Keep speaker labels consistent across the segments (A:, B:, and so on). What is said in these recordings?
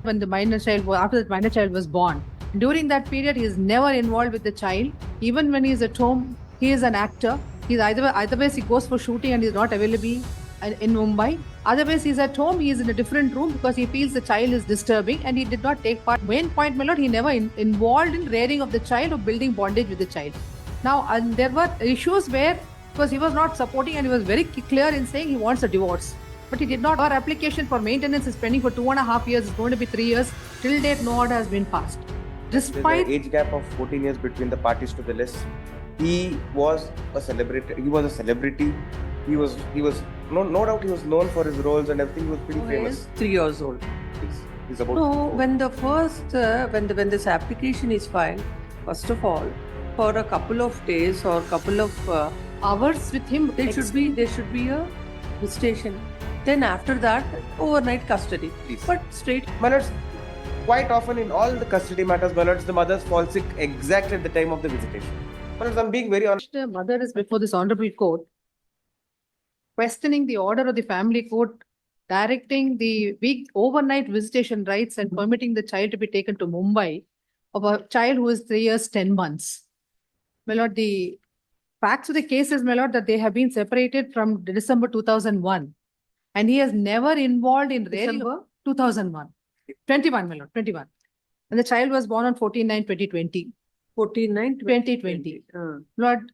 A: when the minor child, after the minor child was born. During that period, he is never involved with the child. Even when he is at home, he is an actor. He's otherwise he goes for shooting and is not available in Mumbai. Otherwise, he's at home. He is in a different room because he feels the child is disturbing, and he did not take part. Main point, my lord, he never involved in rearing of the child or building bondage with the child. Now, and there were issues where, because he was not supporting and he was very clear in saying he wants a divorce. But he did not. Our application for maintenance is pending for 2.5 years. It's going to be 3 years. Till date, no order has been passed. Despite
B: the age gap of 14 years between the parties to the list, he was a celebrity. He was a celebrity. He was no doubt he was known for his roles and everything. He was pretty famous.
C: 3 years old.
B: He's about.
C: No, when the first when this application is filed, first of all, for a couple of days or couple of
A: hours with him,
C: there should be a visitation. Then after that, overnight custody.
B: Please.
C: But straight.
B: My lords, quite often in all the custody matters, my lords, the mothers fall sick exactly at the time of the visitation. My lords, I'm being very honest.
A: The mother is before this honorable court, questioning the order of the family court, directing the week overnight visitation rights and permitting the child to be taken to Mumbai of a child who is 3 years, 10 months. My lord, the facts of the case is, my lord, that they have been separated from December 2001. And he has never involved in
C: December
A: 2001. 21, my lord, 21. And the child was born on 14/9/2020.
C: 14/9/2020.
A: Lord,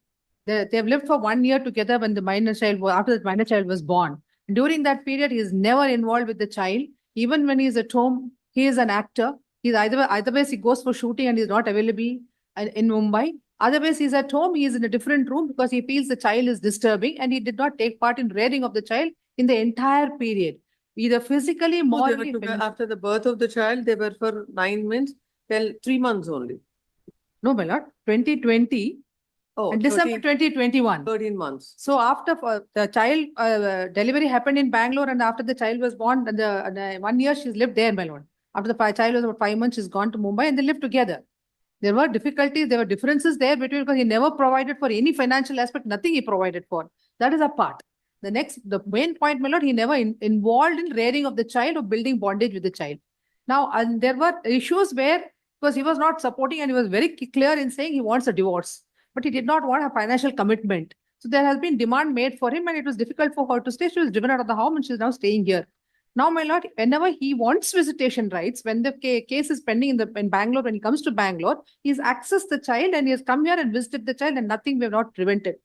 A: they have lived for 1 year together when the minor child, after the minor child was born. During that period, he is never involved with the child. Even when he is at home, he is an actor. He's otherwise he goes for shooting and is not available in Mumbai. Otherwise, he's at home. He is in a different room because he feels the child is disturbing, and he did not take part in rearing of the child in the entire period, either physically, morally.
C: After the birth of the child, they were for 9 months, till 3 months only.
A: No, my lord, 2020 and December 2021.
C: 13 months.
A: So after the child delivery happened in Bangalore, and after the child was born, and the 1 year she's lived there, my lord. After the child was about 5 months, she's gone to Mumbai and they lived together. There were difficulties, there were differences there between, because he never provided for any financial aspect, nothing he provided for. That is a part. The main point, my lord, he never involved in rearing of the child or building bondage with the child. Now, and there were issues where, because he was not supporting and he was very clear in saying he wants a divorce, but he did not want a financial commitment. So there has been demand made for him, and it was difficult for her to stay. She was driven out of the home and she's now staying here. Now, my lord, whenever he wants visitation rights, when the case is pending in Bangalore, when he comes to Bangalore, he's accessed the child and he has come here and visited the child, and nothing we have not prevented.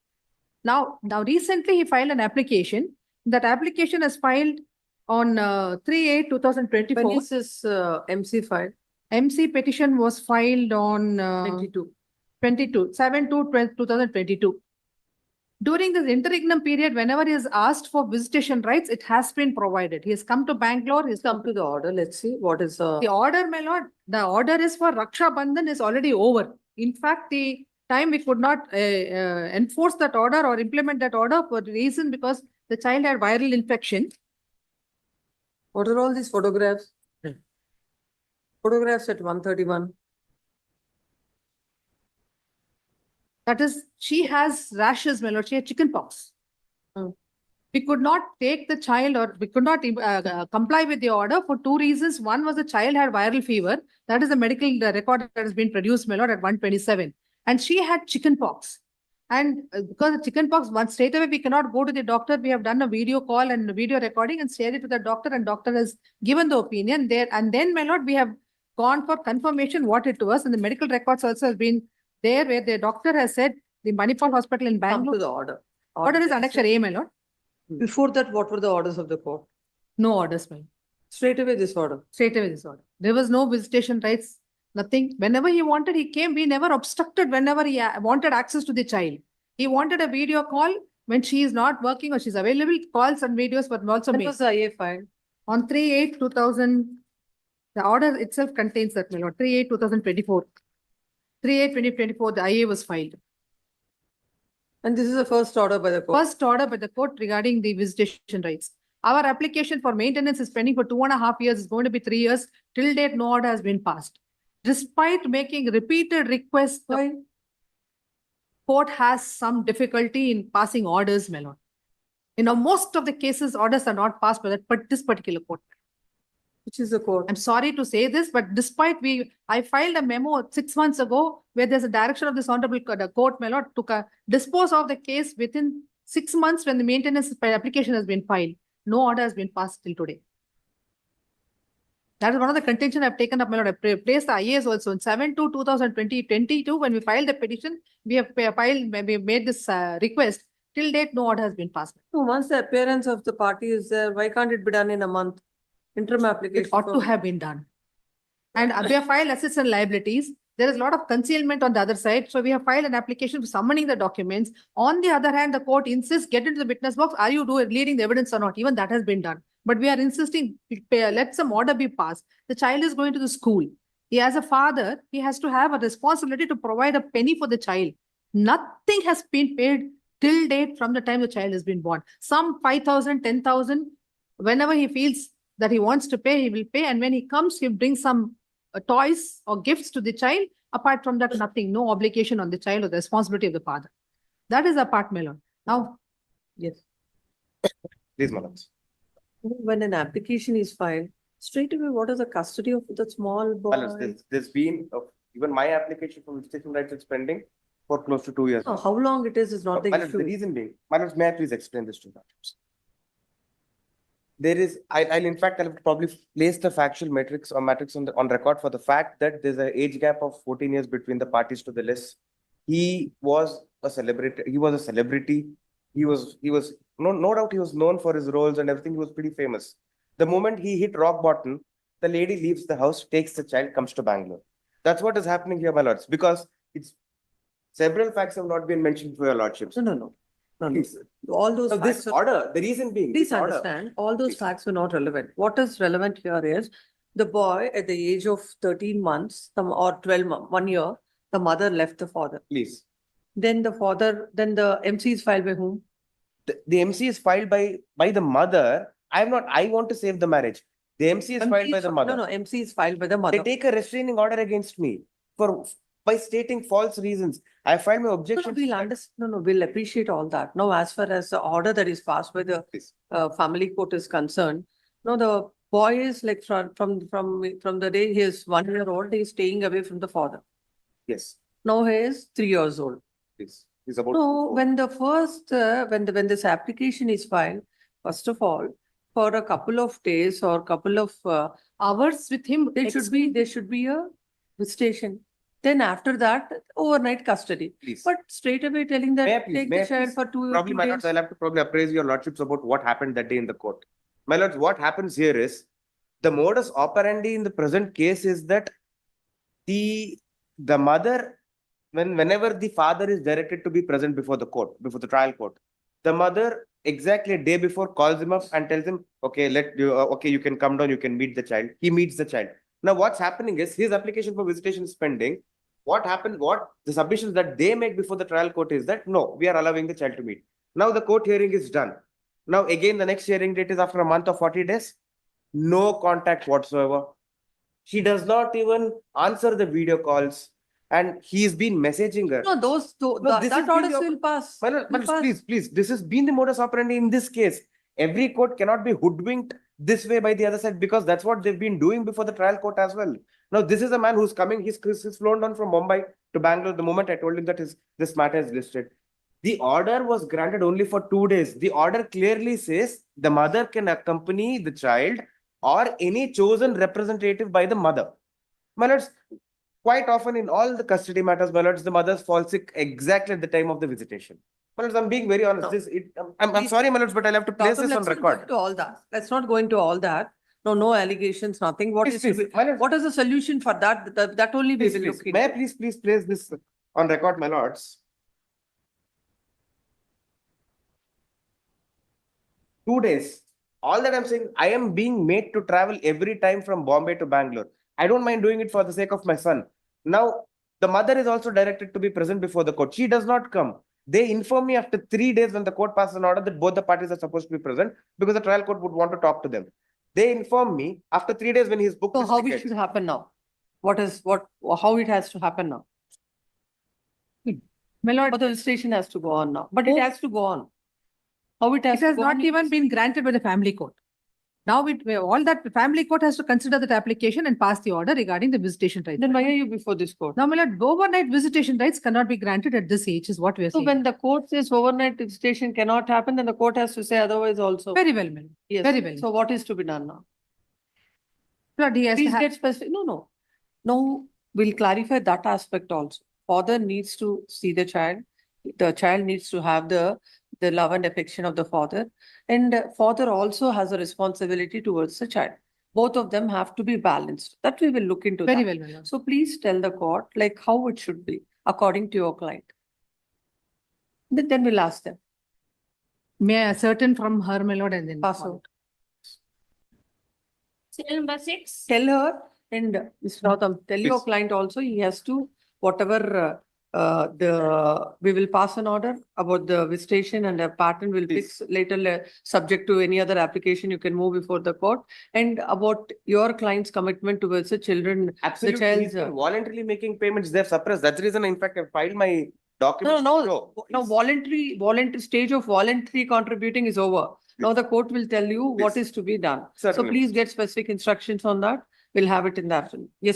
A: Now recently he filed an application. That application is filed on 3/8/2024.
C: When is this MC filed?
A: MC petition was filed on 7/2/2022. During this interregnum period, whenever he has asked for visitation rights, it has been provided. He has come to Bangalore. He's
C: Come to the order. Let's see what is
A: the order, my lord. The order is for Raksha Bandhan is already over. In fact, the time we could not enforce that order or implement that order for the reason because the child had viral infection.
C: What are all these photographs? Photographs at 131.
A: That is, she has rashes, my lord. She had chicken pox. We could not take the child, or we could not comply with the order for 2 reasons. One was the child had viral fever. That is the medical record that has been produced, my lord, at 127. And she had chicken pox. And because of chicken pox, once straight away we cannot go to the doctor. We have done a video call and a video recording and shared it to the doctor, and doctor has given the opinion there. And then, my lord, we have gone for confirmation what it was, and the medical records also has been there where the doctor has said the Manipal hospital in Bangalore.
C: Come to the order.
A: Order is Annexure A, my lord.
C: Before that, what were the orders of the court?
A: No orders, my lord.
C: Straight away this order.
A: Straight away this order. There was no visitation rights, nothing. Whenever he wanted, he came. We never obstructed whenever he wanted access to the child. He wanted a video call when she is not working or she's available. Calls and videos were also made.
C: When was the IA filed?
A: On 3/8/2000. The order itself contains that, my lord. 3/8/2024. 3/8/2024, the IA was filed.
C: And this is the first order by the court?
A: First order by the court regarding the visitation rights. Our application for maintenance is pending for 2.5 years. It's going to be 3 years. Till date, no order has been passed. Despite making repeated requests, the court has some difficulty in passing orders, my lord. Most of the cases, orders are not passed by this particular court.
C: Which is the court?
A: I'm sorry to say this, but despite I filed a memo 6 months ago where there's a direction of this honorable court, my lord, to dispose of the case within 6 months when the maintenance application has been filed. No order has been passed till today. That is one of the contention I've taken up, my lord. I placed the IAS also in 7/2/2022 when we filed the petition. We have made this request. Till date, no order has been passed.
C: So once the appearance of the party is there, why can't it be done in a month? Interim application.
A: It ought to have been done. And we have filed assets and liabilities. There is a lot of concealment on the other side. So we have filed an application for summoning the documents. On the other hand, the court insists, get into the witness box. Are you leading the evidence or not? Even that has been done. But we are insisting, let some order be passed. The child is going to the school. He has a father. He has to have a responsibility to provide a penny for the child. Nothing has been paid till date from the time the child has been born. Some 5,000, 10,000. Whenever he feels that he wants to pay, he will pay. And when he comes, he brings some toys or gifts to the child. Apart from that, nothing, no obligation on the child or the responsibility of the father. That is a part, my lord. Now,
C: Yes.
B: Please, my lords.
C: When an application is filed, straight away, what is the custody of the small boy?
B: My lords, there's been, even my application for visitation rights is pending for close to 2 years.
C: Oh, how long it is not the
B: My lords, the
C: issue.
B: reason being, my lords, may I please explain this to you? There is, I'll probably place the factual matrix on record for the fact that there's an age gap of 14 years between the parties to the list. He was a celebrity. He was a celebrity. He was no doubt he was known for his roles and everything. He was pretty famous. The moment he hit rock bottom, the lady leaves the house, takes the child, comes to Bangalore. That's what is happening here, my lords, because it's several facts have not been mentioned for your lordships.
C: No.
B: Please.
C: All those
B: So
C: facts
B: this order, the reason being,
C: Please
B: this order-
C: understand, all those
B: Please.
C: facts are not relevant. What is relevant here is the boy at the age of 13 months or 12 months, 1 year, the mother left the father.
B: Please.
C: Then the MC is filed by whom?
B: The MC is filed by the mother. I want to save the marriage. The MC is filed by the mother.
C: No, MC is filed by the mother.
B: They take a restraining order against me by stating false reasons. I filed my objection.
C: We'll appreciate all that. Now, as far as the order that is passed by the
B: Please.
C: family court is concerned, no, the boy is like from the day he is 1 year old, he is staying away from the father.
B: Yes,
C: Now he is 3 years old.
B: please. He's about.
C: No, when when this application is filed, first of all, for a couple of days or couple of
A: hours with him,
C: there should be a visitation. Then after that, overnight custody.
B: Please.
C: But straight away telling that
B: May I please-
C: take
B: may I
C: the child
B: please-
C: for two
B: Probably, my
C: days.
B: lords, I'll have to probably appraise your lordships about what happened that day in the court. My lords, what happens here is the modus operandi in the present case is that the mother, whenever the father is directed to be present before the court, before the trial court, the mother exactly a day before calls him up and tells him, okay, you can come down, you can meet the child. He meets the child. Now, what's happening is his application for visitation is pending. What the submissions that they make before the trial court is that, no, we are allowing the child to meet. Now, the court hearing is done. Now, again, the next hearing date is after a month or 40 days. No contact whatsoever. She does not even answer the video calls. And he's been messaging her.
C: No,
B: this
C: that
B: has been
C: orders
B: the-
C: will pass.
B: My lord,
C: Will pass.
B: please, this has been the modus operandi in this case. Every court cannot be hoodwinked this way by the other side because that's what they've been doing before the trial court as well. Now, this is a man who's coming, he's flown down from Mumbai to Bangalore the moment I told him that this matter is listed. The order was granted only for 2 days. The order clearly says the mother can accompany the child or any chosen representative by the mother. My lords, quite often in all the custody matters, my lords, the mothers fall sick exactly at the time of the visitation. My lords, I'm being very honest.
C: No.
B: I'm sorry, my lords, but I'll have to place
C: Gautam,
B: this on
C: let's not go
B: record.
C: into all that. Let's not go into all that. No allegations, nothing. What
B: Please, please, my lords.
C: what is the solution for that? That only we will look
B: May I
C: into.
B: please place this on record, my lords? 2 days. All that I'm saying, I am being made to travel every time from Bombay to Bangalore. I don't mind doing it for the sake of my son. Now, the mother is also directed to be present before the court. She does not come. They inform me after 3 days when the court passes an order that both the parties are supposed to be present because the trial court would want to talk to them. They inform me after 3 days when he's booked
C: So
B: his
C: how
B: ticket.
C: it should happen now? How it has to happen now?
A: my lord,
C: But the registration has to go on now, but it has to go on. How it has
A: it has
C: to go
A: not
C: on?
A: even been granted by the family court. Now all that family court has to consider that application and pass the order regarding the visitation rights.
C: Then why are you before this court?
A: Now, my lord, overnight visitation rights cannot be granted at this age is what we are
C: So
A: saying.
C: when the court says overnight visitation cannot happen, then the court has to say otherwise also.
A: Very well, my lord.
C: Yes.
A: very well.
C: So what is to be done now?
A: Lord, he has to
C: Please
A: have-
C: get specific. No. Now, we'll clarify that aspect also. Father needs to see the child. The child needs to have the love and affection of the father. And father also has a responsibility towards the child. Both of them have to be balanced. That we will look into
A: Very
C: that.
A: well, my lord.
C: So please tell the court like how it should be according to your client. Then we'll ask them.
A: May I ascertain from her, my lord, and then.
C: Pass out.
D: Serial number 6.
C: Tell her and Mr. Gautam, tell your
B: Please.
C: client also, he has to, whatever we will pass an order about the visitation and a pattern will fix later, subject to any other application, you can move before the court. And about your client's commitment towards the children.
B: Absolutely,
C: child's,
B: he's been voluntarily making payments, they've suppressed, that's the reason, in fact, I filed my documents.
C: No,
B: to show.
C: no, voluntary stage of voluntary contributing is over. Now the court will tell you what
B: Yes.
C: is to be done. So
B: Certainly.
C: please get specific instructions on that. We'll have it in the afternoon. Yes.